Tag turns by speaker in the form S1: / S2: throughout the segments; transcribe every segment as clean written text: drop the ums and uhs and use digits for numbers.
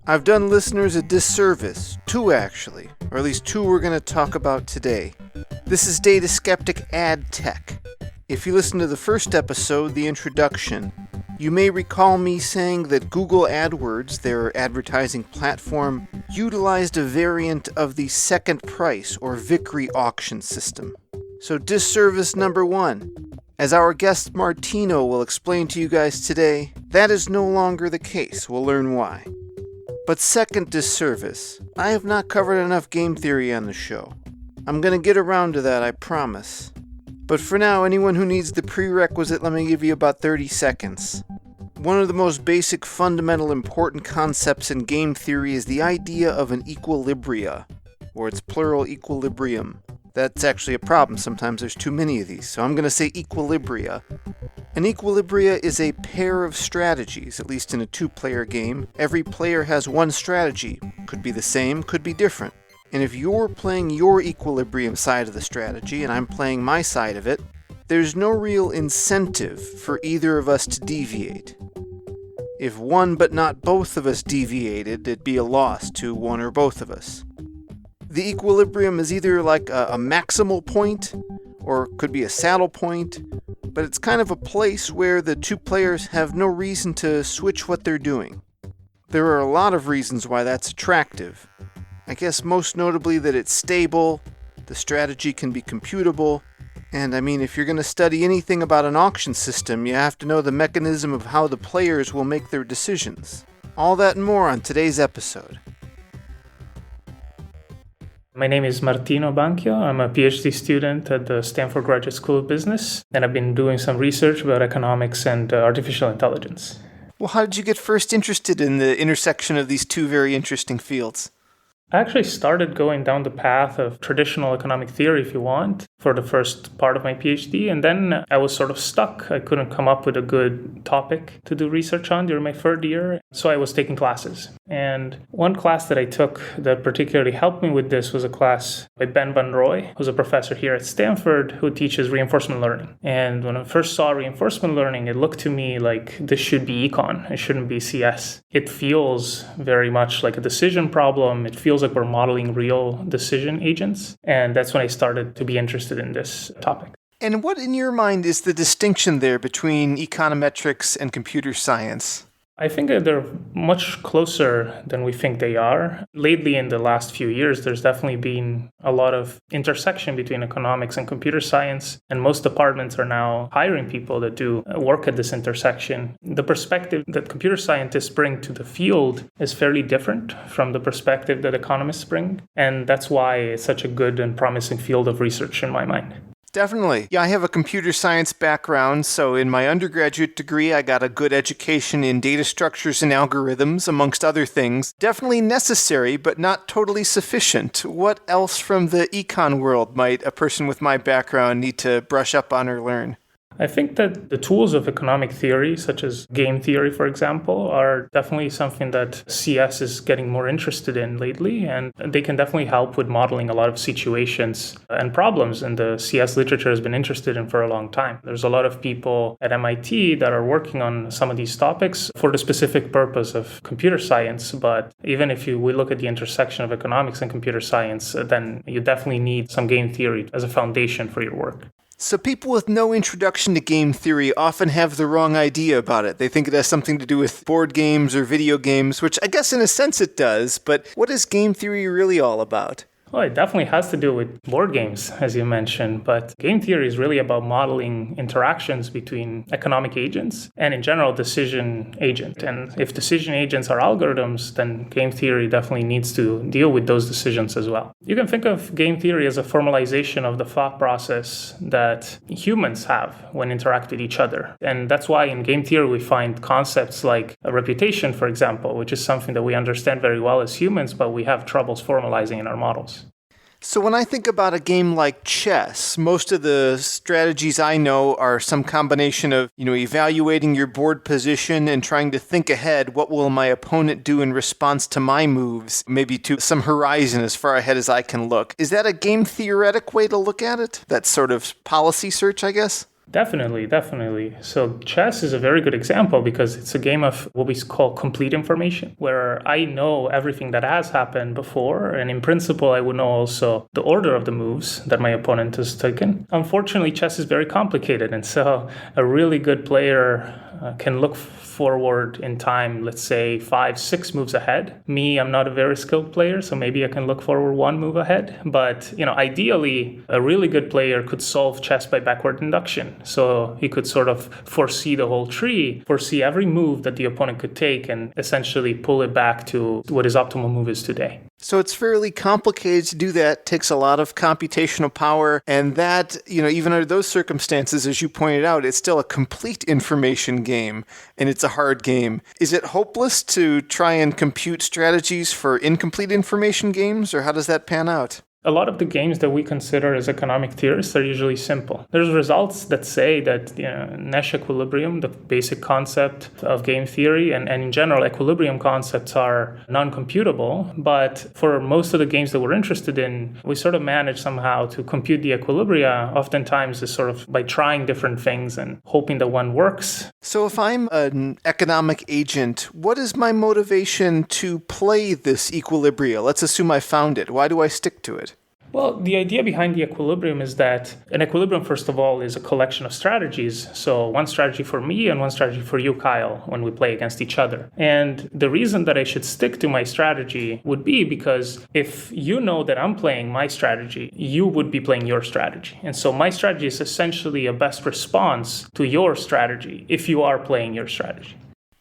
S1: I've done listeners a disservice, two actually, or at least two we're going to talk about today. This is Data Skeptic Ad Tech. If you listen to the first episode, the introduction, you may recall me saying that Google AdWords, their advertising platform, utilized a variant of the second price or Vickrey auction system. So disservice number one. As our guest Martino will explain to you guys today, that is no longer the case. We'll learn why. But second disservice, I have not covered enough game theory on the show. I'm going to get around to that, I promise. But for now, anyone who needs the prerequisite, let me give you about 30 seconds. One of the most basic, fundamental, important concepts in game theory is the idea of an equilibria, or its plural equilibrium. That's actually a problem. Sometimes there's too many of these, so I'm going to say equilibria. An equilibria is a pair of strategies, at least in a two-player game. Every player has one strategy. Could be the same, could be different. And if you're playing your equilibrium side of the strategy, and I'm playing my side of it, there's no real incentive for either of us to deviate. If one but not both of us deviated, it'd be a loss to one or both of us. The equilibrium is either like a maximal point, or could be a saddle point, but it's kind of a place where the two players have no reason to switch what they're doing. There are a lot of reasons why that's attractive. I guess most notably that it's stable, the strategy can be computable, and if you're going to study anything about an auction system, you have to know the mechanism of how the players will make their decisions. All that and more on today's episode.
S2: My name is Martino Banchio. I'm a PhD student at the Stanford Graduate School of Business, and I've been doing some research about economics and artificial intelligence.
S1: Well, how did you get first interested in the intersection of these two very interesting fields?
S2: I actually started going down the path of traditional economic theory, if you want, for the first part of my PhD. And then I was sort of stuck. I couldn't come up with a good topic to do research on during my third year. So I was taking classes. And one class that I took that particularly helped me with this was a class by Ben Van Roy, who's a professor here at Stanford who teaches reinforcement learning. And when I first saw reinforcement learning, it looked to me like this should be econ. It shouldn't be CS. It feels very much like a decision problem. It feels like we're modeling real decision agents. And that's when I started to be interested in this topic.
S1: And what, in your mind, is the distinction there between econometrics and computer science?
S2: I think that they're much closer than we think they are. Lately, in the last few years, there's definitely been a lot of intersection between economics and computer science, and most departments are now hiring people that do work at this intersection. The perspective that computer scientists bring to the field is fairly different from the perspective that economists bring, and that's why it's such a good and promising field of research in my mind.
S1: Definitely. Yeah, I have a computer science background, so in my undergraduate degree, I got a good education in data structures and algorithms, amongst other things. Definitely necessary, but not totally sufficient. What else from the econ world might a person with my background need to brush up on or learn?
S2: I think that the tools of economic theory, such as game theory, for example, are definitely something that CS is getting more interested in lately, and they can definitely help with modeling a lot of situations and problems, and the CS literature has been interested in for a long time. There's a lot of people at MIT that are working on some of these topics for the specific purpose of computer science, but even if we look at the intersection of economics and computer science, then you definitely need some game theory as a foundation for your work.
S1: So people with no introduction to game theory often have the wrong idea about it. They think it has something to do with board games or video games, which I guess in a sense it does, but what is game theory really all about?
S2: Well, it definitely has to do with board games, as you mentioned, but game theory is really about modeling interactions between economic agents and, in general, decision agent. And if decision agents are algorithms, then game theory definitely needs to deal with those decisions as well. You can think of game theory as a formalization of the thought process that humans have when interact with each other. And that's why in game theory we find concepts like a reputation, for example, which is something that we understand very well as humans, but we have troubles formalizing in our models.
S1: So when I think about a game like chess, most of the strategies I know are some combination of, evaluating your board position and trying to think ahead, what will my opponent do in response to my moves, maybe to some horizon as far ahead as I can look. Is that a game theoretic way to look at it? That sort of policy search, I guess?
S2: Definitely, definitely. So chess is a very good example because it's a game of what we call complete information, where I know everything that has happened before. And in principle, I would know also the order of the moves that my opponent has taken. Unfortunately, chess is very complicated. And so a really good player can look forward in time, let's say 5, 6 moves ahead. Me, I'm not a very skilled player, so maybe I can look forward 1 move ahead. But, ideally, a really good player could solve chess by backward induction. So he could sort of foresee the whole tree, foresee every move that the opponent could take, and essentially pull it back to what his optimal move is today.
S1: So it's fairly complicated to do that, takes a lot of computational power, and that, even under those circumstances, as you pointed out, it's still a complete information game, and it's a hard game. Is it hopeless to try and compute strategies for incomplete information games, or how does that pan out?
S2: A lot of the games that we consider as economic theorists are usually simple. There's results that say that Nash equilibrium, the basic concept of game theory, and in general, equilibrium concepts are non-computable. But for most of the games that we're interested in, we sort of manage somehow to compute the equilibria, oftentimes is sort of by trying different things and hoping that one works.
S1: So if I'm an economic agent, what is my motivation to play this equilibria? Let's assume I found it. Why do I stick to it?
S2: Well, the idea behind the equilibrium is that an equilibrium, first of all, is a collection of strategies. So one strategy for me and one strategy for you, Kyle, when we play against each other. And the reason that I should stick to my strategy would be because if you know that I'm playing my strategy, you would be playing your strategy. And so my strategy is essentially a best response to your strategy if you are playing your strategy.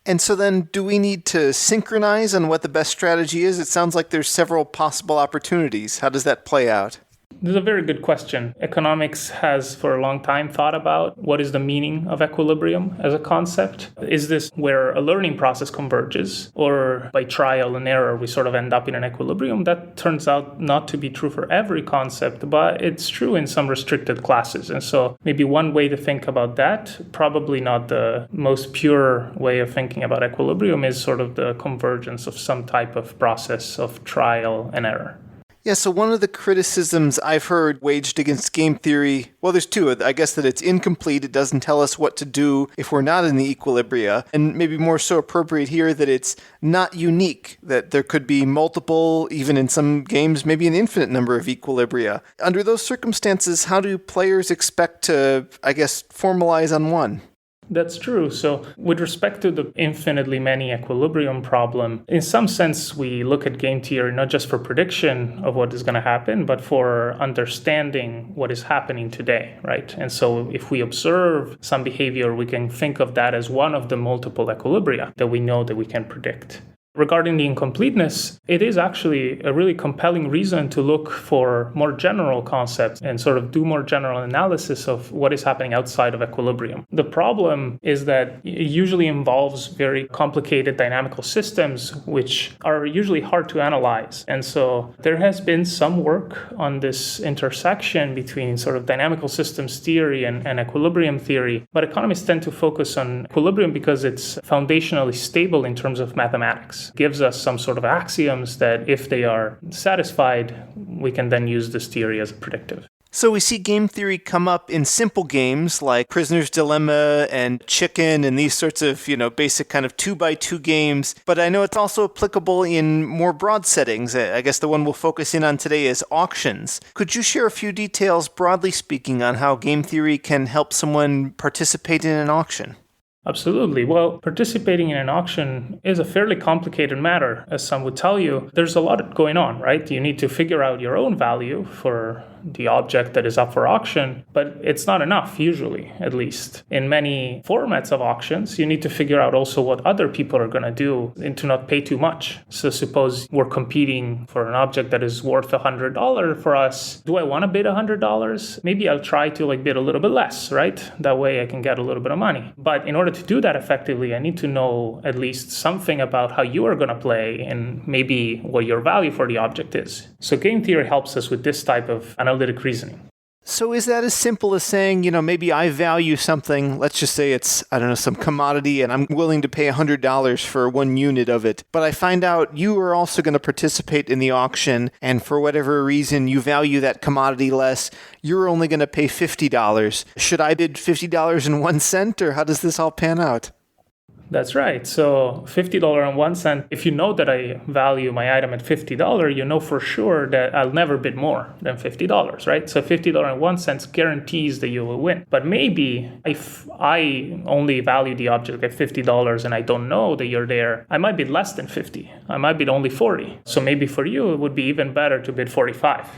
S1: And so then, do we need to synchronize on what the best strategy is? It sounds like there's several possible opportunities. How does that play out?
S2: This is a very good question. Economics has for a long time thought about what is the meaning of equilibrium as a concept. Is this where a learning process converges, or by trial and error we sort of end up in an equilibrium? That turns out not to be true for every concept, but it's true in some restricted classes. And so maybe one way to think about that, probably not the most pure way of thinking about equilibrium, is sort of the convergence of some type of process of trial and error.
S1: Yeah, so one of the criticisms I've heard waged against game theory, well, there's two. I guess that it's incomplete. It doesn't tell us what to do if we're not in the equilibria. And maybe more so appropriate here that it's not unique, that there could be multiple, even in some games, maybe an infinite number of equilibria. Under those circumstances, how do players expect to, formalize on one?
S2: That's true. So with respect to the infinitely many equilibrium problem, in some sense, we look at game theory not just for prediction of what is going to happen, but for understanding what is happening today, right? And so if we observe some behavior, we can think of that as one of the multiple equilibria that we know that we can predict. Regarding the incompleteness, it is actually a really compelling reason to look for more general concepts and sort of do more general analysis of what is happening outside of equilibrium. The problem is that it usually involves very complicated dynamical systems, which are usually hard to analyze. And so there has been some work on this intersection between sort of dynamical systems theory and equilibrium theory, but economists tend to focus on equilibrium because it's foundationally stable in terms of mathematics. Gives us some sort of axioms that if they are satisfied, we can then use this theory as a predictive.
S1: So we see game theory come up in simple games like Prisoner's Dilemma and Chicken and these sorts of, basic kind of 2x2 games. But I know it's also applicable in more broad settings. I guess the one we'll focus in on today is auctions. Could you share a few details, broadly speaking, on how game theory can help someone participate in an auction?
S2: Absolutely. Well, participating in an auction is a fairly complicated matter, as some would tell you. There's a lot going on, right? You need to figure out your own value for the object that is up for auction, but it's not enough, usually, at least. In many formats of auctions, you need to figure out also what other people are going to do and to not pay too much. So suppose we're competing for an object that is worth $100 for us. Do I want to bid $100? Maybe I'll try to bid a little bit less, right? That way I can get a little bit of money. But in order to do that effectively, I need to know at least something about how you are going to play and maybe what your value for the object is. So game theory helps us with this type of analytic reasoning.
S1: So is that as simple as saying, maybe I value something, let's just say it's, some commodity, and I'm willing to pay $100 for 1 unit of it, but I find out you are also going to participate in the auction, and for whatever reason you value that commodity less, you're only going to pay $50. Should I bid $50.01, or how does this all pan out?
S2: That's right. So $50.01, if you know that I value my item at $50, you know for sure that I'll never bid more than $50, right? So $50.01 guarantees that you will win. But maybe if I only value the object at $50 and I don't know that you're there, I might bid less than 50. I might bid only 40. So maybe for you, it would be even better to bid 45.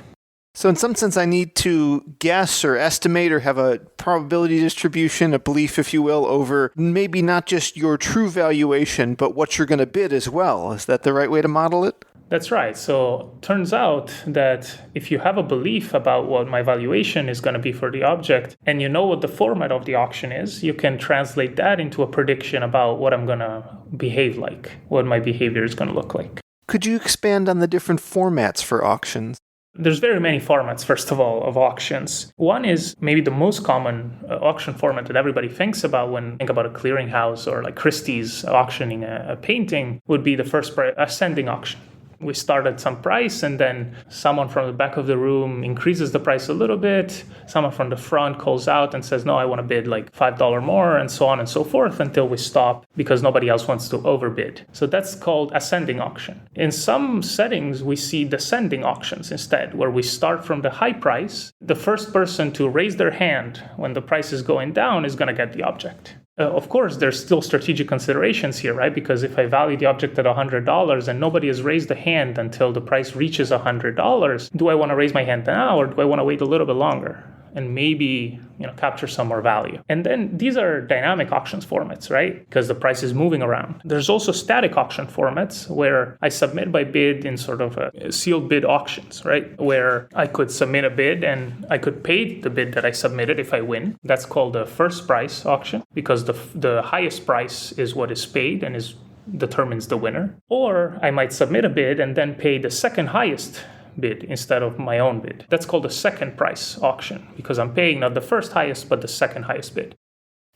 S1: So in some sense, I need to guess or estimate or have a probability distribution, a belief, if you will, over maybe not just your true valuation, but what you're going to bid as well. Is that the right way to model it?
S2: That's right. So turns out that if you have a belief about what my valuation is going to be for the object, and you know what the format of the auction is, you can translate that into a prediction about what I'm going to behave like, what my behavior is going to look like.
S1: Could you expand on the different formats for auctions?
S2: There's very many formats, first of all, of auctions. One is maybe the most common auction format that everybody thinks about when they think about a clearinghouse or like Christie's auctioning a painting would be the first ascending auction. We start at some price, and then someone from the back of the room increases the price a little bit. Someone from the front calls out and says, no, I want to bid like $5 more, and so on and so forth until we stop because nobody else wants to overbid. So that's called ascending auction. In some settings, we see descending auctions instead, where we start from the high price. The first person to raise their hand when the price is going down is going to get the object. Of course, there's still strategic considerations here, right? Because if I value the object at $100 and nobody has raised a hand until the price reaches $100, do I want to raise my hand now, or do I want to wait a little bit longer and maybe capture some more value? And then these are dynamic auctions formats, right? Because the price is moving around. There's also static auction formats where I submit my bid in sort of a sealed bid auctions, right? Where I could submit a bid and I could pay the bid that I submitted if I win. That's called the first price auction because the highest price is what is paid and determines the winner. Or I might submit a bid and then pay the second highest bid instead of my own bid. That's called a second price auction because I'm paying not the first highest, but the second highest bid.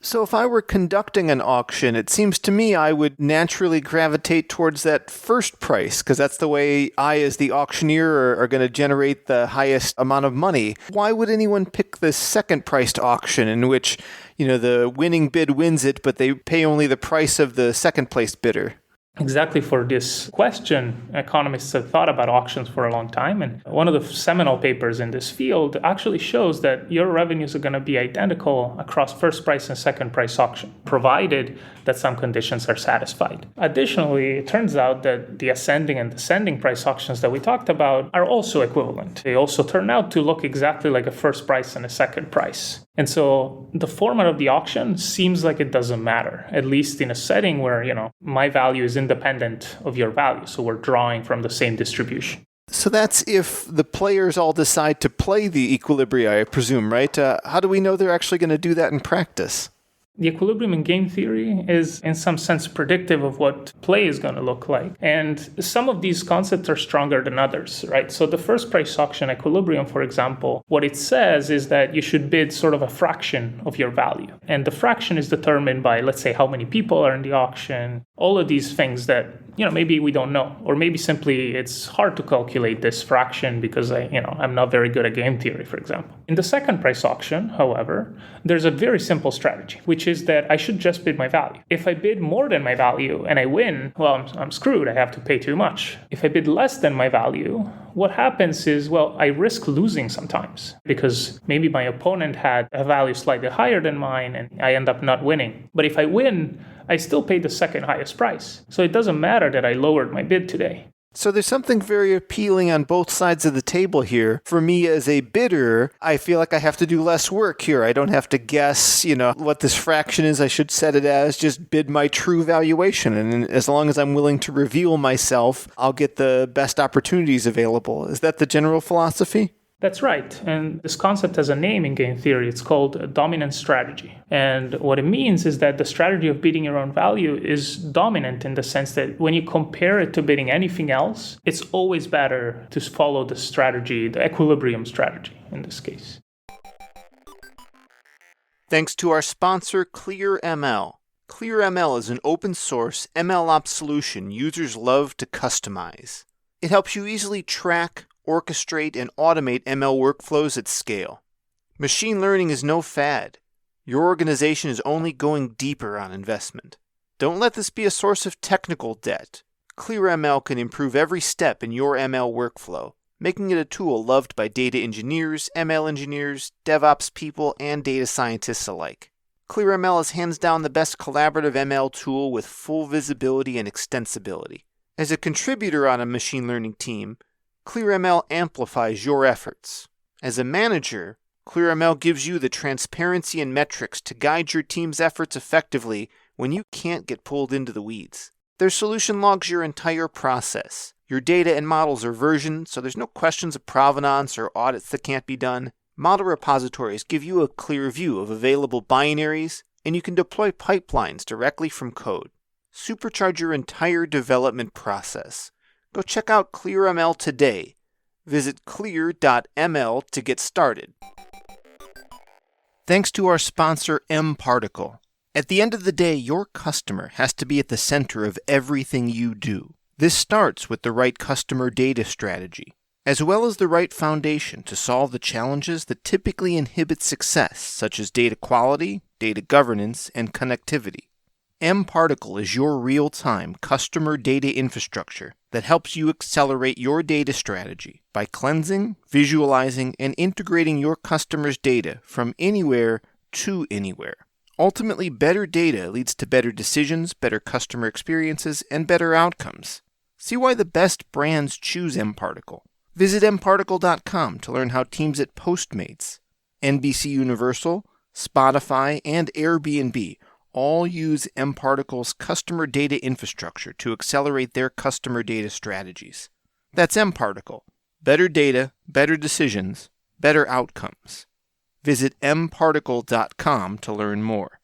S1: So if I were conducting an auction, it seems to me I would naturally gravitate towards that first price because that's the way I, as the auctioneer, are going to generate the highest amount of money. Why would anyone pick the second priced auction in which, the winning bid wins it, but they pay only the price of the second placed bidder?
S2: Exactly for this question, economists have thought about auctions for a long time. And one of the seminal papers in this field actually shows that your revenues are going to be identical across first price and second price auction, provided that some conditions are satisfied. Additionally, it turns out that the ascending and descending price auctions that we talked about are also equivalent. They also turn out to look exactly like a first price and a second price. And so the format of the auction seems like it doesn't matter, at least in a setting where, my value is independent of your value. So we're drawing from the same distribution.
S1: So that's if the players all decide to play the Equilibria, I presume, right? How do we know they're actually going to do that in practice?
S2: The equilibrium in game theory is, in some sense, predictive of what play is going to look like. And some of these concepts are stronger than others, right? So the first price auction equilibrium, for example, what it says is that you should bid sort of a fraction of your value. And the fraction is determined by, let's say, how many people are in the auction, all of these things that, maybe we don't know. Or maybe simply it's hard to calculate this fraction because I'm not very good at game theory, for example. In the second price auction, however, there's a very simple strategy, which is that I should just bid my value. If I bid more than my value and I win, well, I'm screwed. I have to pay too much. If I bid less than my value, what happens is, I risk losing sometimes because maybe my opponent had a value slightly higher than mine and I end up not winning. But if I win, I still pay the second highest price. So it doesn't matter that I lowered my bid today.
S1: So there's something very appealing on both sides of the table here. For me as a bidder, I feel like I have to do less work here. I don't have to guess, what this fraction is. I should set it as just bid my true valuation. And as long as I'm willing to reveal myself, I'll get the best opportunities available. Is that the general philosophy?
S2: That's right. And this concept has a name in game theory. It's called a dominant strategy. And what it means is that the strategy of bidding your own value is dominant in the sense that when you compare it to bidding anything else, it's always better to follow the strategy, the equilibrium strategy in this case.
S1: Thanks to our sponsor, ClearML. ClearML is an open-source MLOps solution users love to customize. It helps you easily track, orchestrate, and automate ML workflows at scale. Machine learning is no fad. Your organization is only going deeper on investment. Don't let this be a source of technical debt. ClearML can improve every step in your ML workflow, making it a tool loved by data engineers, ML engineers, DevOps people, and data scientists alike. ClearML is hands down the best collaborative ML tool with full visibility and extensibility. As a contributor on a machine learning team, ClearML amplifies your efforts. As a manager, ClearML gives you the transparency and metrics to guide your team's efforts effectively when you can't get pulled into the weeds. Their solution logs your entire process. Your data and models are versioned, so there's no questions of provenance or audits that can't be done. Model repositories give you a clear view of available binaries, and you can deploy pipelines directly from code. Supercharge your entire development process. Go check out ClearML today. Visit clear.ml to get started. Thanks to our sponsor, mParticle. At the end of the day, your customer has to be at the center of everything you do. This starts with the right customer data strategy, as well as the right foundation to solve the challenges that typically inhibit success, such as data quality, data governance, and connectivity. mParticle is your real-time customer data infrastructure that helps you accelerate your data strategy by cleansing, visualizing, and integrating your customers' data from anywhere to anywhere. Ultimately, better data leads to better decisions, better customer experiences, and better outcomes. See why the best brands choose mParticle. Visit mparticle.com to learn how teams at Postmates, NBC Universal, Spotify, and Airbnb all use mParticle's customer data infrastructure to accelerate their customer data strategies. That's mParticle. Better data, better decisions, better outcomes. Visit mparticle.com to learn more.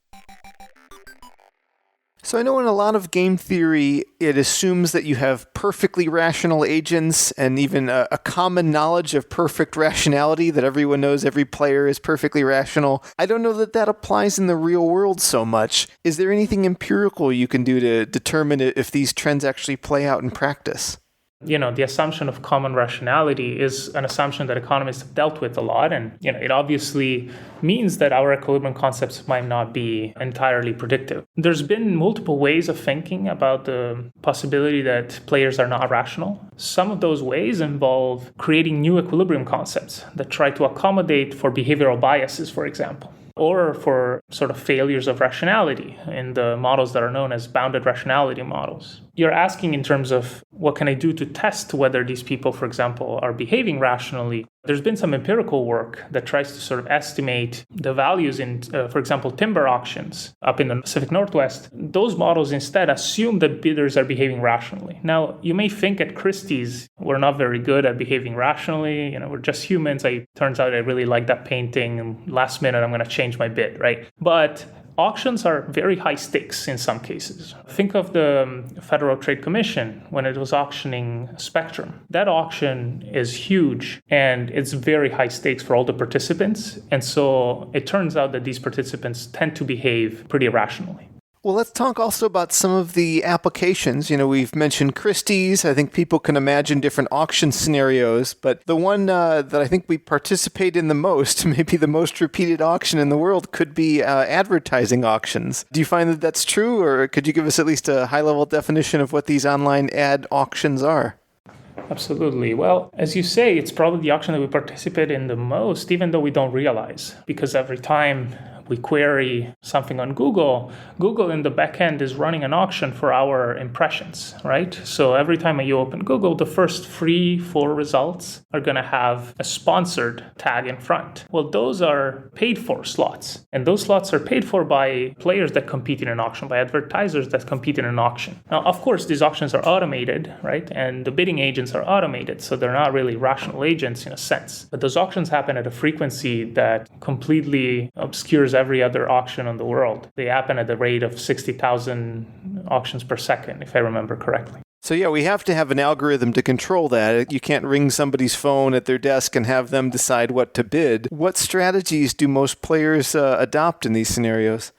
S1: So I know in a lot of game theory, it assumes that you have perfectly rational agents and even a common knowledge of perfect rationality, that everyone knows every player is perfectly rational. I don't know that that applies in the real world so much. Is there anything empirical you can do to determine if these trends actually play out in practice?
S2: The assumption of common rationality is an assumption that economists have dealt with a lot. And, it obviously means that our equilibrium concepts might not be entirely predictive. There's been multiple ways of thinking about the possibility that players are not rational. Some of those ways involve creating new equilibrium concepts that try to accommodate for behavioral biases, for example, or for sort of failures of rationality in the models that are known as bounded rationality models. You're asking in terms of what can I do to test whether these people, for example, are behaving rationally. There's been some empirical work that tries to sort of estimate the values in, for example, timber auctions up in the Pacific Northwest. Those models instead assume that bidders are behaving rationally. Now, you may think at Christie's, we're not very good at behaving rationally. We're just humans. Turns out I really like that painting, and last minute I'm going to change my bid, right? But auctions are very high stakes in some cases. Think of the Federal Trade Commission when it was auctioning Spectrum. That auction is huge and it's very high stakes for all the participants. And so it turns out that these participants tend to behave pretty irrationally.
S1: Well, let's talk also about some of the applications. We've mentioned Christie's. I think people can imagine different auction scenarios, but the one that I think we participate in the most, maybe the most repeated auction in the world, could be advertising auctions. Do you find that that's true, or could you give us at least a high-level definition of what these online ad auctions are?
S2: Absolutely. Well, as you say, it's probably the auction that we participate in the most, even though we don't realize, because every time we query something on Google in the backend is running an auction for our impressions, right? So every time you open Google, the first 3-4 results are going to have a sponsored tag in front. Well, those are paid for slots. And those slots are paid for by players that compete in an auction, by advertisers that compete in an auction. Now, of course, these auctions are automated, right? And the bidding agents are automated, so they're not really rational agents in a sense. But those auctions happen at a frequency that completely obscures every other auction in the world. They happen at the rate of 60,000 auctions per second, if I remember correctly.
S1: So yeah, we have to have an algorithm to control that. You can't ring somebody's phone at their desk and have them decide what to bid. What strategies do most players adopt in these scenarios?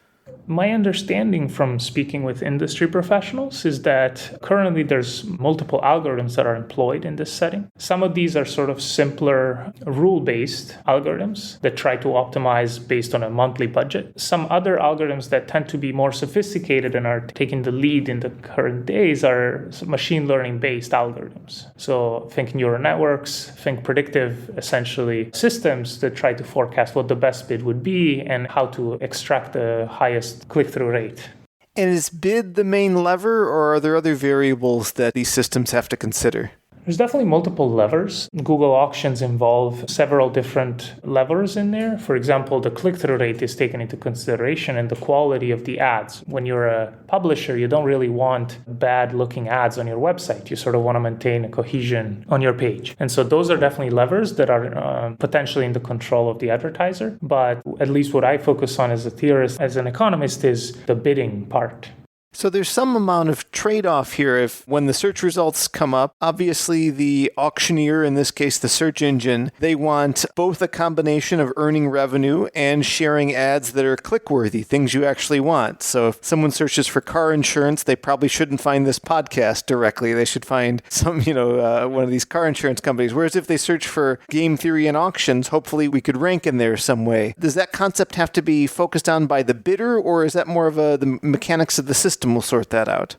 S2: My understanding from speaking with industry professionals is that currently there's multiple algorithms that are employed in this setting. Some of these are sort of simpler rule-based algorithms that try to optimize based on a monthly budget. Some other algorithms that tend to be more sophisticated and are taking the lead in the current days are machine learning-based algorithms. So think neural networks, think predictive, essentially, systems that try to forecast what the best bid would be and how to extract the highest click-through rate.
S1: And is bid the main lever, or are there other variables that these systems have to consider?
S2: There's definitely multiple levers. Google auctions involve several different levers in there. For example, the click-through rate is taken into consideration and the quality of the ads. When you're a publisher, you don't really want bad-looking ads on your website. You sort of want to maintain a cohesion on your page. And so those are definitely levers that are potentially in the control of the advertiser. But at least what I focus on as a theorist, as an economist, is the bidding part.
S1: So there's some amount of trade-off here. If when the search results come up, obviously the auctioneer, in this case the search engine, they want both a combination of earning revenue and sharing ads that are click-worthy, things you actually want. So if someone searches for car insurance, they probably shouldn't find this podcast directly. They should find some, one of these car insurance companies. Whereas if they search for game theory and auctions, hopefully we could rank in there some way. Does that concept have to be focused on by the bidder, or is that more of the mechanics of the system will sort that out?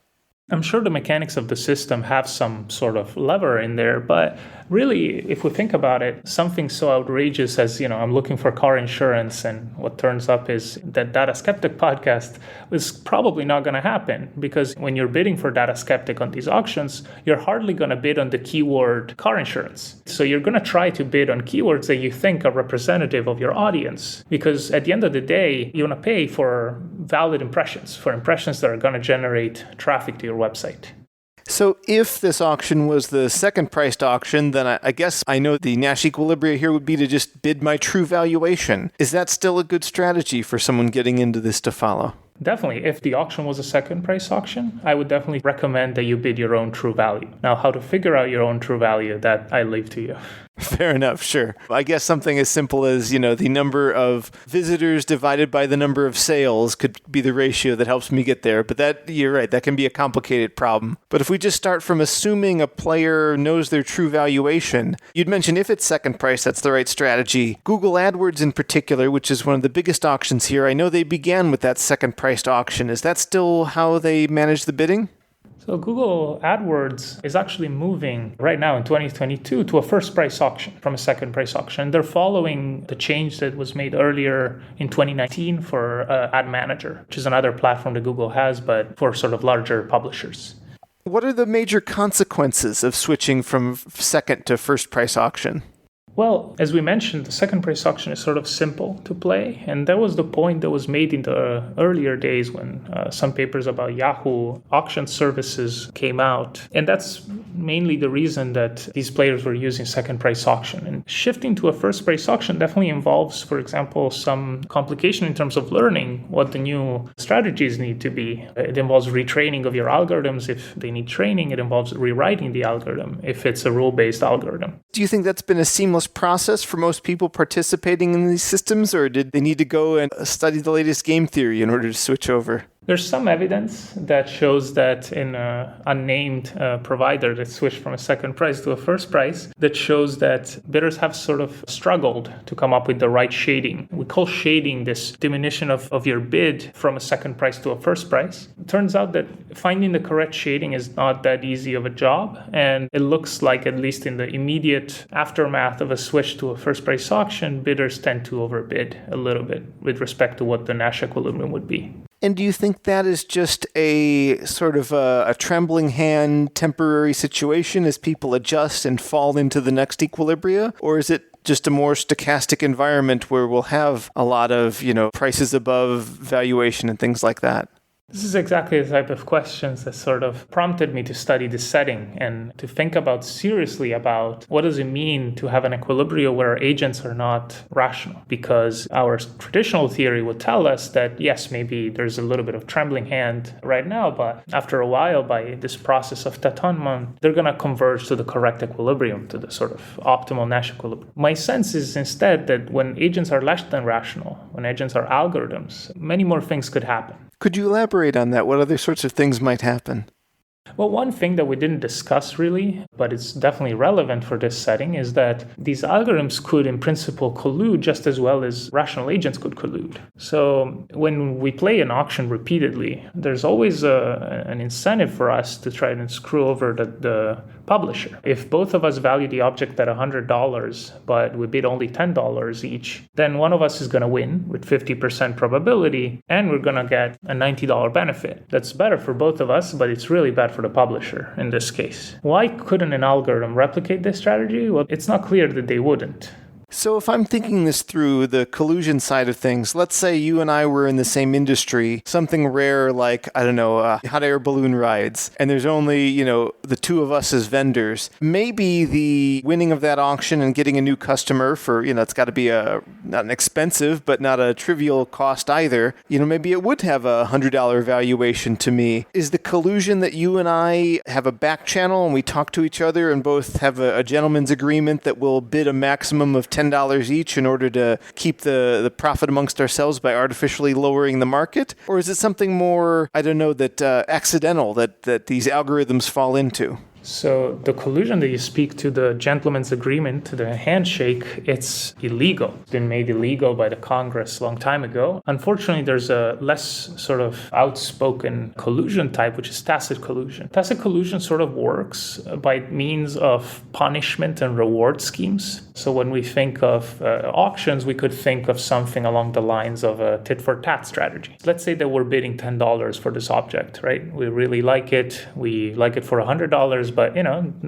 S2: I'm sure the mechanics of the system have some sort of lever in there, but really, if we think about it, something so outrageous as, I'm looking for car insurance, and what turns up is that Data Skeptic podcast is probably not going to happen, because when you're bidding for Data Skeptic on these auctions, you're hardly going to bid on the keyword car insurance. So you're going to try to bid on keywords that you think are representative of your audience, because at the end of the day, you want to pay for valid impressions, for impressions that are going to generate traffic to your website.
S1: So if this auction was the second priced auction, then I guess I know the Nash Equilibria here would be to just bid my true valuation. Is that still a good strategy for someone getting into this to follow?
S2: Definitely. If the auction was a second price auction, I would definitely recommend that you bid your own true value. Now, how to figure out your own true value, that I leave to you.
S1: Fair enough, sure. I guess something as simple as, the number of visitors divided by the number of sales could be the ratio that helps me get there. But you're right, that can be a complicated problem. But if we just start from assuming a player knows their true valuation, you'd mentioned if it's second price, that's the right strategy. Google AdWords in particular, which is one of the biggest auctions here, I know they began with that second priced auction. Is that still how they manage the bidding?
S2: So Google AdWords is actually moving right now in 2022 to a first price auction from a second price auction. They're following the change that was made earlier in 2019 for Ad Manager, which is another platform that Google has, but for sort of larger publishers.
S1: What are the major consequences of switching from second to first price auction?
S2: Well, as we mentioned, the second price auction is sort of simple to play. And that was the point that was made in the earlier days when some papers about Yahoo auction services came out. And that's mainly the reason that these players were using second price auction. And shifting to a first price auction definitely involves, for example, some complication in terms of learning what the new strategies need to be. It involves retraining of your algorithms if they need training. It involves rewriting the algorithm if it's a rule-based algorithm.
S1: Do you think that's been a seamless process for most people participating in these systems, or did they need to go and study the latest game theory in order to switch over?
S2: There's some evidence that shows that in an unnamed provider that switched from a second price to a first price, that shows that bidders have sort of struggled to come up with the right shading. We call shading this diminution of your bid from a second price to a first price. It turns out that finding the correct shading is not that easy of a job, and it looks like, at least in the immediate aftermath of a switch to a first price auction, bidders tend to overbid a little bit with respect to what the Nash equilibrium would be.
S1: And do you think that is just a sort of a trembling hand temporary situation as people adjust and fall into the next equilibria? Or is it just a more stochastic environment where we'll have a lot of, prices above valuation and things like that?
S2: This is exactly the type of questions that sort of prompted me to study this setting and to think about seriously about what does it mean to have an equilibria where agents are not rational? Because our traditional theory would tell us that, yes, maybe there's a little bit of trembling hand right now, but after a while, by this process of tâtonnement, they're going to converge to the correct equilibrium, to the sort of optimal Nash equilibrium. My sense is instead that when agents are less than rational, when agents are algorithms, many more things could happen.
S1: Could you elaborate on that? What other sorts of things might happen?
S2: Well, one thing that we didn't discuss really, but it's definitely relevant for this setting, is that these algorithms could, in principle, collude just as well as rational agents could collude. So when we play an auction repeatedly, there's always an incentive for us to try and screw over the publisher. If both of us value the object at $100, but we bid only $10 each, then one of us is going to win with 50% probability, and we're going to get a $90 benefit. That's better for both of us, but it's really bad for the publisher in this case. Why couldn't an algorithm replicate this strategy? Well, it's not clear that they wouldn't.
S1: So if I'm thinking this through the collusion side of things, let's say you and I were in the same industry, something rare like, hot air balloon rides, and there's only, the two of us as vendors. Maybe the winning of that auction and getting a new customer for, it's got to be not an expensive, but not a trivial cost either. Maybe it would have a $100 valuation to me. Is the collusion that you and I have a back channel and we talk to each other and both have a gentleman's agreement that we'll bid a maximum of $10 each in order to keep the profit amongst ourselves by artificially lowering the market? Or is it something more, accidental that these algorithms fall into?
S2: So the collusion that you speak to, the gentleman's agreement, the handshake, it's illegal. It's been made illegal by the Congress a long time ago. Unfortunately, there's a less sort of outspoken collusion type, which is tacit collusion. Tacit collusion sort of works by means of punishment and reward schemes. So when we think of auctions, we could think of something along the lines of a tit-for-tat strategy. Let's say that we're bidding $10 for this object, right? We really like it. We like it for $100. But,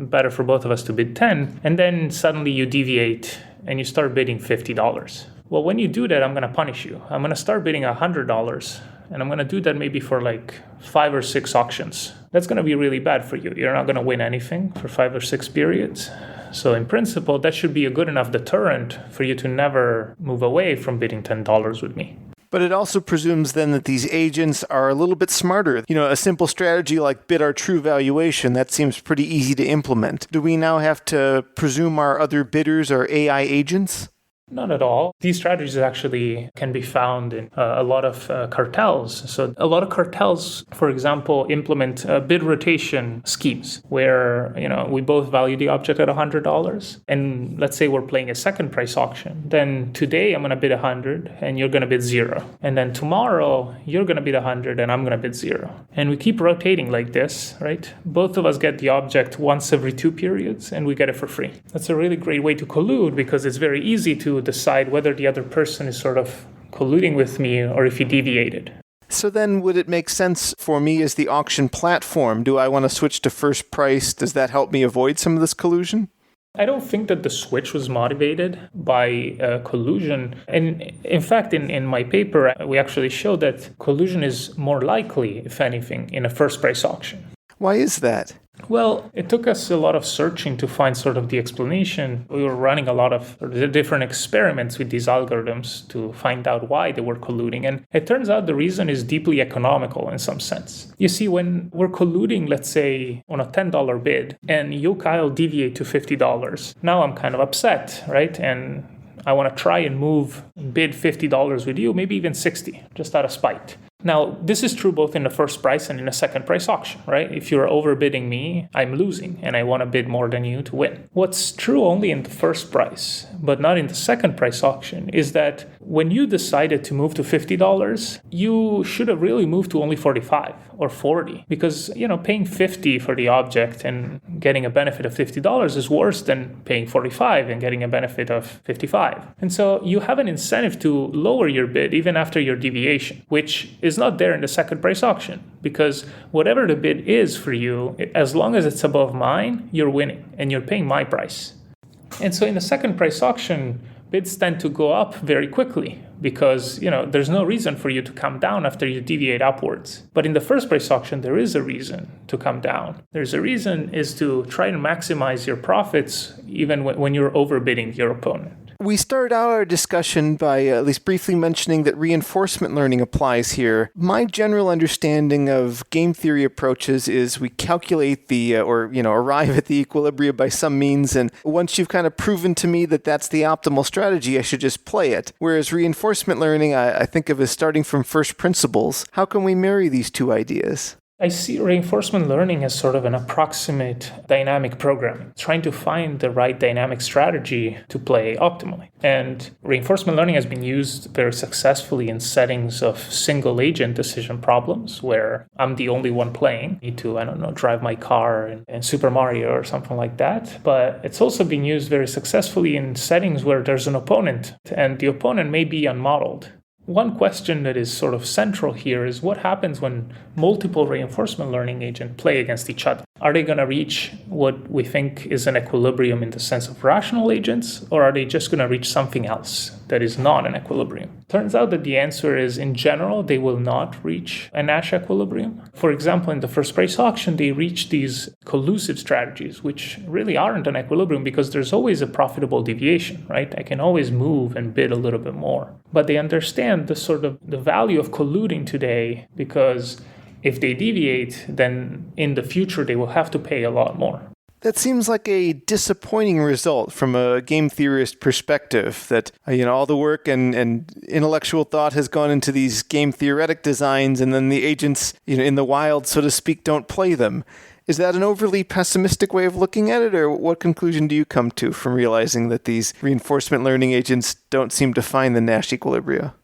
S2: better for both of us to bid 10. And then suddenly you deviate and you start bidding $50. Well, when you do that, I'm going to punish you. I'm going to start bidding $100. And I'm going to do that maybe for like 5 or 6 auctions. That's going to be really bad for you. You're not going to win anything for 5 or 6 periods. So in principle, that should be a good enough deterrent for you to never move away from bidding $10 with me.
S1: But it also presumes then that these agents are a little bit smarter. A simple strategy like bid our true valuation, that seems pretty easy to implement. Do we now have to presume our other bidders are AI agents?
S2: Not at all. These strategies actually can be found in a lot of cartels. So a lot of cartels, for example, implement bid rotation schemes where, we both value the object at $100. And let's say we're playing a second price auction. Then today I'm going to bid 100 and you're going to bid 0. And then tomorrow you're going to bid 100 and I'm going to bid 0. And we keep rotating like this, right? Both of us get the object once every 2 periods and we get it for free. That's a really great way to collude because it's very easy to decide whether the other person is sort of colluding with me or if he deviated.
S1: So then would it make sense for me as the auction platform? Do I want to switch to first price? Does that help me avoid some of this collusion?
S2: I don't think that the switch was motivated by collusion. And in fact, in my paper, we actually showed that collusion is more likely, if anything, in a first price auction.
S1: Why is that?
S2: Well, it took us a lot of searching to find sort of the explanation. We were running a lot of different experiments with these algorithms to find out why they were colluding. And it turns out the reason is deeply economical in some sense. You see, when we're colluding, let's say, on a $10 bid, and you, Kyle, deviate to $50, now I'm kind of upset, right? And I want to try and bid $50 with you, maybe even $60, just out of spite. Now, this is true both in the first price and in a second price auction, right? If you're overbidding me, I'm losing, and I want to bid more than you to win. What's true only in the first price, but not in the second price auction, is that when you decided to move to $50, you should have really moved to only $45 or $40, because, paying $50 for the object and getting a benefit of $50 is worse than paying $45 and getting a benefit of $55. And so you have an incentive to lower your bid even after your deviation, which is not there in the second price auction, because whatever the bid is for you, as long as it's above mine, you're winning and you're paying my price. And so in the second price auction, bids tend to go up very quickly because, there's no reason for you to come down after you deviate upwards. But in the first price auction, there is a reason to come down. There's a reason is to try and maximize your profits even when you're overbidding your opponent.
S1: We started out our discussion by at least briefly mentioning that reinforcement learning applies here. My general understanding of game theory approaches is we calculate arrive at the equilibria by some means, and once you've kind of proven to me that that's the optimal strategy, I should just play it. Whereas reinforcement learning, I think of as starting from first principles. How can we marry these two ideas?
S2: I see reinforcement learning as sort of an approximate dynamic programming, trying to find the right dynamic strategy to play optimally. And reinforcement learning has been used very successfully in settings of single agent decision problems where I'm the only one playing. I need to, drive my car in Super Mario or something like that. But it's also been used very successfully in settings where there's an opponent and the opponent may be unmodeled. One question that is sort of central here is what happens when multiple reinforcement learning agents play against each other? Are they going to reach what we think is an equilibrium in the sense of rational agents, or are they just going to reach something else that is not an equilibrium? Turns out that the answer is, in general, they will not reach a Nash equilibrium. For example, in the first price auction, they reach these collusive strategies, which really aren't an equilibrium because there's always a profitable deviation, right? I can always move and bid a little bit more. But they understand the value of colluding today because if they deviate, then in the future they will have to pay a lot more.
S1: That seems like a disappointing result from a game theorist perspective, that all the work and intellectual thought has gone into these game theoretic designs, and then the agents in the wild, so to speak, don't play them. Is that an overly pessimistic way of looking at it, or what conclusion do you come to from realizing that these reinforcement learning agents don't seem to find the Nash equilibria?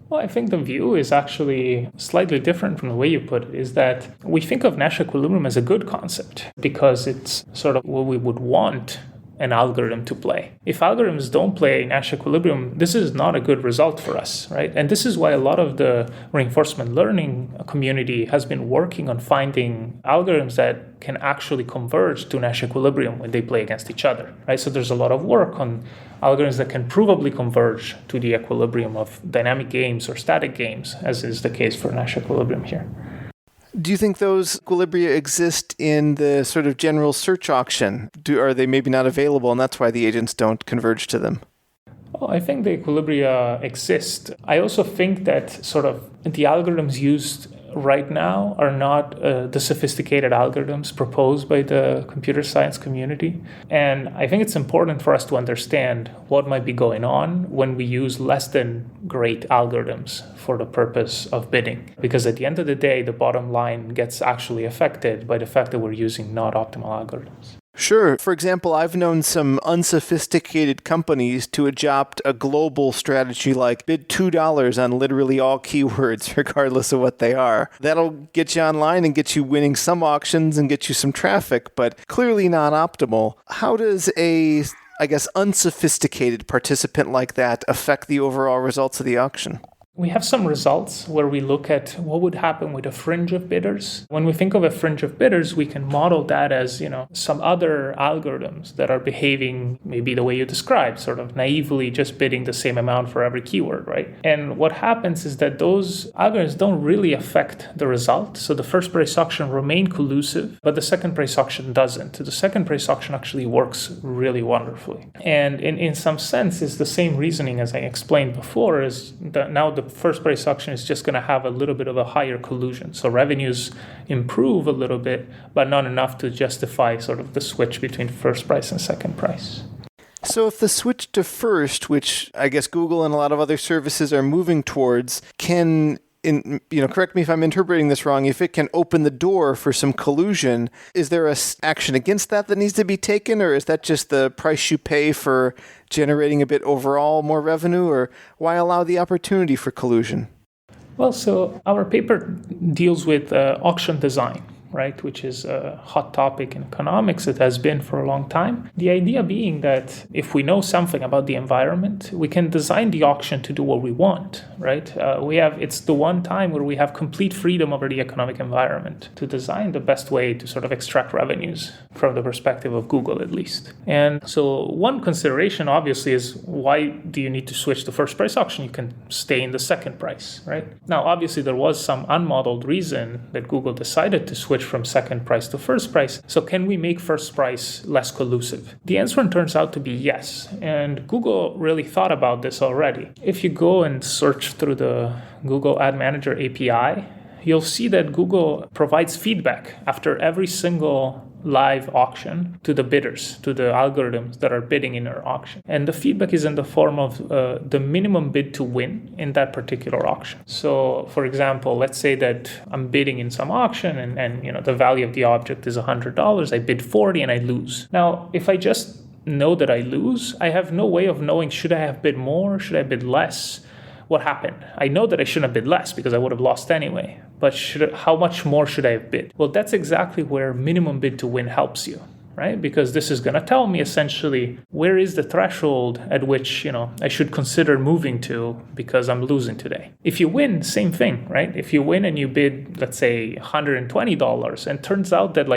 S2: Well, I think the view is actually slightly different from the way you put it, is that we think of Nash equilibrium as a good concept because it's sort of what we would want an algorithm to play. If algorithms don't play Nash equilibrium, this is not a good result for us, right? And this is why a lot of the reinforcement learning community has been working on finding algorithms that can actually converge to Nash equilibrium when they play against each other, right? So there's a lot of work on algorithms that can provably converge to the equilibrium of dynamic games or static games, as is the case for Nash equilibrium here.
S1: Do you think those equilibria exist in the sort of general search auction? Are they maybe not available and that's why the agents don't converge to them?
S2: Well, I think the equilibria exist. I also think that sort of the algorithms used right now are not the sophisticated algorithms proposed by the computer science community. And I think it's important for us to understand what might be going on when we use less than great algorithms for the purpose of bidding. Because at the end of the day, the bottom line gets actually affected by the fact that we're using not optimal algorithms.
S1: Sure. For example, I've known some unsophisticated companies to adopt a global strategy like bid $2 on literally all keywords, regardless of what they are. That'll get you online and get you winning some auctions and get you some traffic, but clearly not optimal. How does a, unsophisticated participant like that affect the overall results of the auction?
S2: We have some results where we look at what would happen with a fringe of bidders. When we think of a fringe of bidders, we can model that as, some other algorithms that are behaving maybe the way you described, sort of naively just bidding the same amount for every keyword, right? And what happens is that those algorithms don't really affect the result. So the first price auction remain collusive, but the second price auction doesn't. The second price auction actually works really wonderfully. And in some sense, it's the same reasoning as I explained before, is that now the first price auction is just going to have a little bit of a higher collusion. So revenues improve a little bit, but not enough to justify sort of the switch between first price and second price.
S1: So if the switch to first, which I guess Google and a lot of other services are moving towards, can, correct me if I'm interpreting this wrong, if it can open the door for some collusion, is there a action against that needs to be taken, or is that just the price you pay for generating a bit overall more revenue, or why allow the opportunity for collusion?
S2: Well, so our paper deals with auction design, right, which is a hot topic in economics. It has been for a long time. The idea being that if we know something about the environment, we can design the auction to do what we want, right? It's the one time where we have complete freedom over the economic environment to design the best way to sort of extract revenues from the perspective of Google, at least. And so one consideration, obviously, is why do you need to switch to first price auction? You can stay in the second price, right? Now, obviously, there was some unmodeled reason that Google decided to switch from second price to first price. So can we make first price less collusive? The answer turns out to be yes. And Google really thought about this already. If you go and search through the Google Ad Manager API, you'll see that Google provides feedback after every single live auction to the bidders, to the algorithms that are bidding in our auction. And the feedback is in the form of the minimum bid to win in that particular auction. So, for example, let's say that I'm bidding in some auction and the value of the object is $100. I bid 40 and I lose. Now, if I just know that I lose, I have no way of knowing, should I have bid more? Should I bid less? What happened? I know that I shouldn't have bid less because I would have lost anyway. But how much more should I have bid? Well, that's exactly where minimum bid to win helps you, right? Because this is going to tell me essentially where is the threshold at which, I should consider moving to because I'm losing today. If you win, same thing, right? If you win and you bid, let's say $120 and turns out that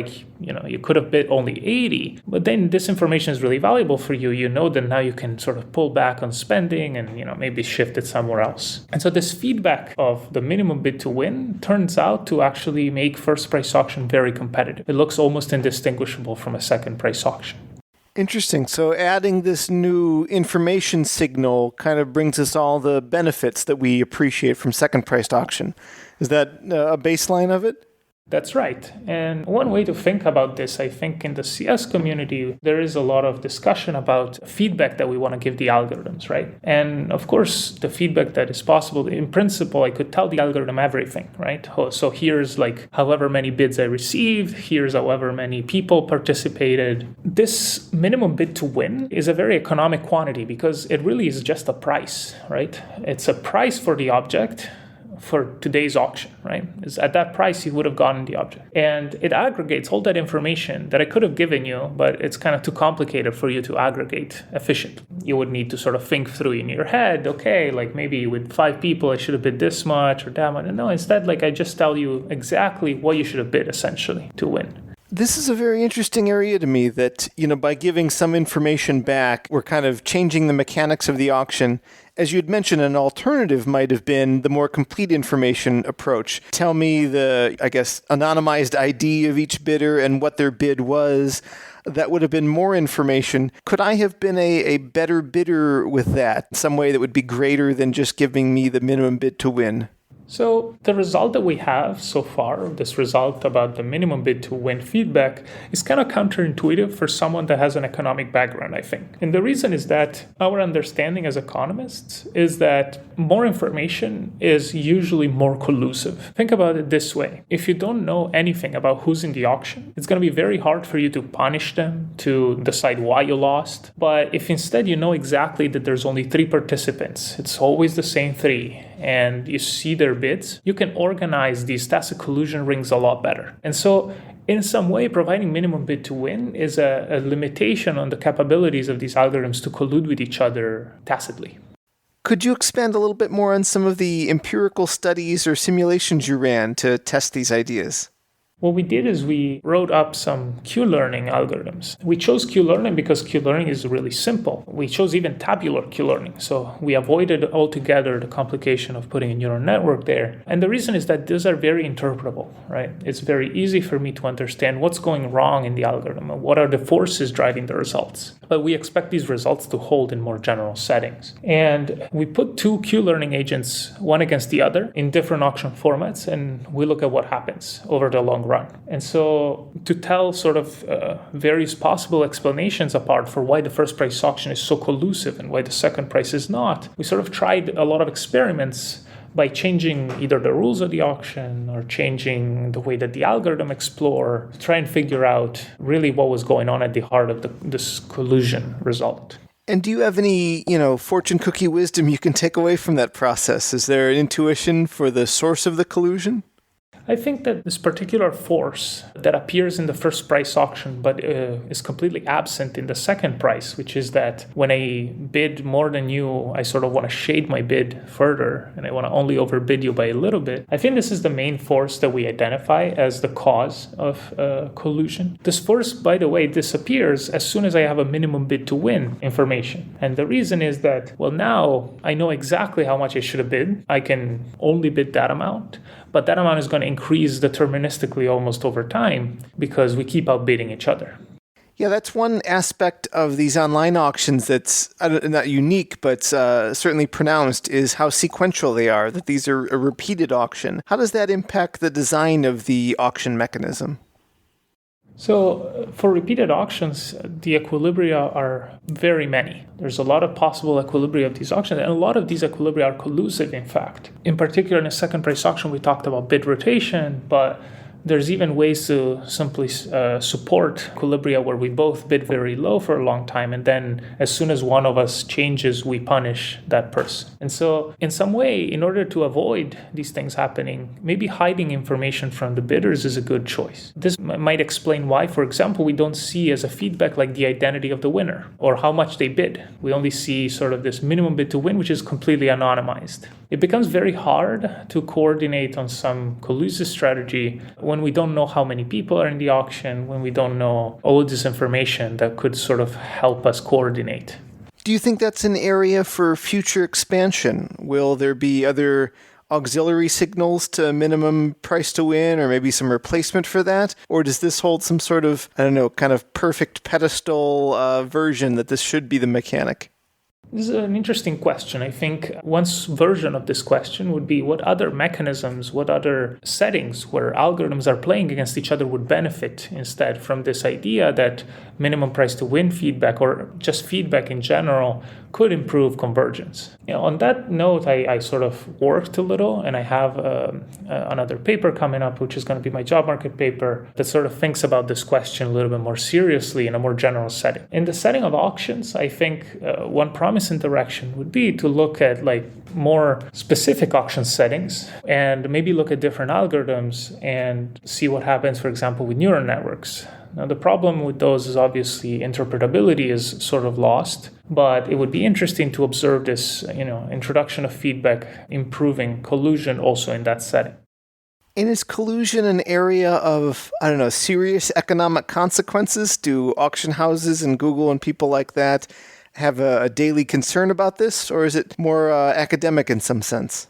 S2: you could have bid only 80, but then this information is really valuable for you. You know that now you can sort of pull back on spending and, maybe shift it somewhere else. And so this feedback of the minimum bid to win turns out to actually make first price auction very competitive. It looks almost indistinguishable from a second price auction.
S1: Interesting. So adding this new information signal kind of brings us all the benefits that we appreciate from second priced auction. Is that a baseline of it?
S2: That's right. And one way to think about this, I think in the CS community, there is a lot of discussion about feedback that we want to give the algorithms, right? And of course, the feedback that is possible, in principle, I could tell the algorithm everything, right? So here's however many bids I received, here's however many people participated. This minimum bid to win is a very economic quantity because it really is just a price, right? It's a price for the object for today's auction, right? Is at that price you would have gotten the object. And it aggregates all that information that I could have given you, but it's kind of too complicated for you to aggregate efficiently. You would need to sort of think through in your head, okay, maybe with 5 people I should have bid this much or that much. No, instead, I just tell you exactly what you should have bid essentially to win.
S1: This is a very interesting area to me that, by giving some information back, we're kind of changing the mechanics of the auction. As you had mentioned, an alternative might have been the more complete information approach. Tell me the, anonymized ID of each bidder and what their bid was. That would have been more information. Could I have been a better bidder with that? Some way that would be greater than just giving me the minimum bid to win?
S2: So the result that we have so far, this result about the minimum bid to win feedback, is kind of counterintuitive for someone that has an economic background, I think. And the reason is that our understanding as economists is that more information is usually more collusive. Think about it this way. If you don't know anything about who's in the auction, it's going to be very hard for you to punish them, to decide why you lost. But if instead you know exactly that there's only 3 participants, it's always the same 3, and you see their bids, you can organize these tacit collusion rings a lot better. And so in some way, providing minimum bid to win is a limitation on the capabilities of these algorithms to collude with each other tacitly.
S1: Could you expand a little bit more on some of the empirical studies or simulations you ran to test these ideas?
S2: What we did is we wrote up some Q-learning algorithms. We chose Q-learning because Q-learning is really simple. We chose even tabular Q-learning. So we avoided altogether the complication of putting a neural network there. And the reason is that these are very interpretable, right? It's very easy for me to understand what's going wrong in the algorithm and what are the forces driving the results. But we expect these results to hold in more general settings. And we put 2 Q-learning agents, one against the other, in different auction formats, and we look at what happens over the long run. And so to tell sort of various possible explanations apart for why the first price auction is so collusive and why the second price is not, we sort of tried a lot of experiments by changing either the rules of the auction or changing the way that the algorithm explore, to try and figure out really what was going on at the heart of this collusion result.
S1: And do you have any, fortune cookie wisdom you can take away from that process? Is there an intuition for the source of the collusion?
S2: I think that this particular force that appears in the first price auction but is completely absent in the second price, which is that when I bid more than you, I sort of want to shade my bid further and I want to only overbid you by a little bit. I think this is the main force that we identify as the cause of collusion. This force, by the way, disappears as soon as I have a minimum bid to win information. And the reason is that, well, now I know exactly how much I should have bid. I can only bid that amount, but that amount is going to increase deterministically almost over time because we keep outbidding each other.
S1: Yeah, that's one aspect of these online auctions that's not unique, but certainly pronounced, is how sequential they are, that these are a repeated auction. How does that impact the design of the auction mechanism?
S2: So for repeated auctions, the equilibria are very many. There's a lot of possible equilibria of these auctions, and a lot of these equilibria are collusive, in fact. In particular, in a second price auction, we talked about bid rotation, but there's even ways to simply support equilibria where we both bid very low for a long time, and then as soon as one of us changes, we punish that person. And so in some way, in order to avoid these things happening, maybe hiding information from the bidders is a good choice. This might explain why, for example, we don't see as a feedback like the identity of the winner or how much they bid. We only see sort of this minimum bid to win, which is completely anonymized. It becomes very hard to coordinate on some collusive strategy when we don't know how many people are in the auction, when we don't know all this information that could sort of help us coordinate.
S1: Do you think that's an area for future expansion? Will there be other auxiliary signals to minimum price to win, or maybe some replacement for that? Or does this hold some sort of, kind of perfect pedestal version that this should be the mechanic?
S2: This is an interesting question. I think one version of this question would be what other mechanisms, what other settings where algorithms are playing against each other would benefit instead from this idea that minimum price to win feedback or just feedback in general could improve convergence. On that note, I sort of worked a little, and I have another paper coming up, which is going to be my job market paper, that sort of thinks about this question a little bit more seriously in a more general setting. In the setting of auctions, I think one promising direction would be to look at more specific auction settings and maybe look at different algorithms and see what happens, for example, with neural networks. Now, the problem with those is obviously interpretability is sort of lost, but it would be interesting to observe this, introduction of feedback, improving collusion also in that setting.
S1: And is collusion an area of, serious economic consequences? Do auction houses and Google and people like that have a daily concern about this, or is it more academic in some sense?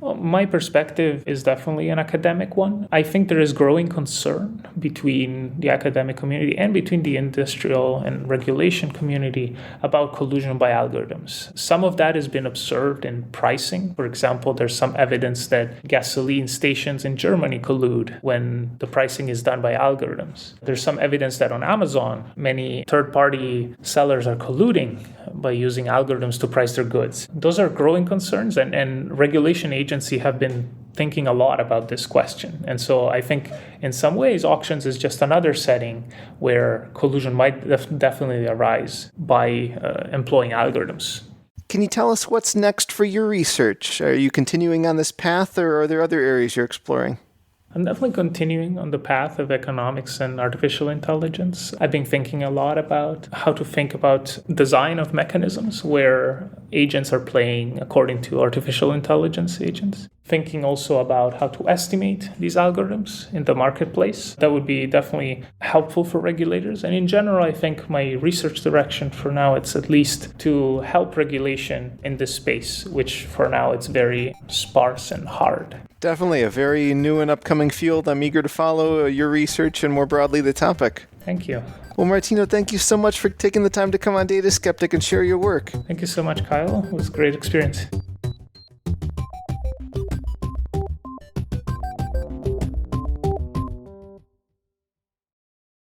S2: Well, my perspective is definitely an academic one. I think there is growing concern between the academic community and between the industrial and regulation community about collusion by algorithms. Some of that has been observed in pricing. For example, there's some evidence that gasoline stations in Germany collude when the pricing is done by algorithms. There's some evidence that on Amazon, many third-party sellers are colluding by using algorithms to price their goods. Those are growing concerns, and regulation agencies have been thinking a lot about this question. And so I think in some ways auctions is just another setting where collusion might definitely arise by employing algorithms.
S1: Can you tell us what's next for your research? Are you continuing on this path, or are there other areas you're exploring?
S2: I'm definitely continuing on the path of economics and artificial intelligence. I've been thinking a lot about how to think about design of mechanisms where agents are playing according to artificial intelligence agents. Thinking also about how to estimate these algorithms in the marketplace. That would be definitely helpful for regulators. And in general, I think my research direction for now, it's at least to help regulation in this space, which for now it's very sparse and hard.
S1: Definitely a very new and upcoming field. I'm eager to follow your research and more broadly the topic.
S2: Thank you.
S1: Well, Martino, thank you so much for taking the time to come on Data Skeptic and share your work.
S2: Thank you so much, Kyle. It was a great experience.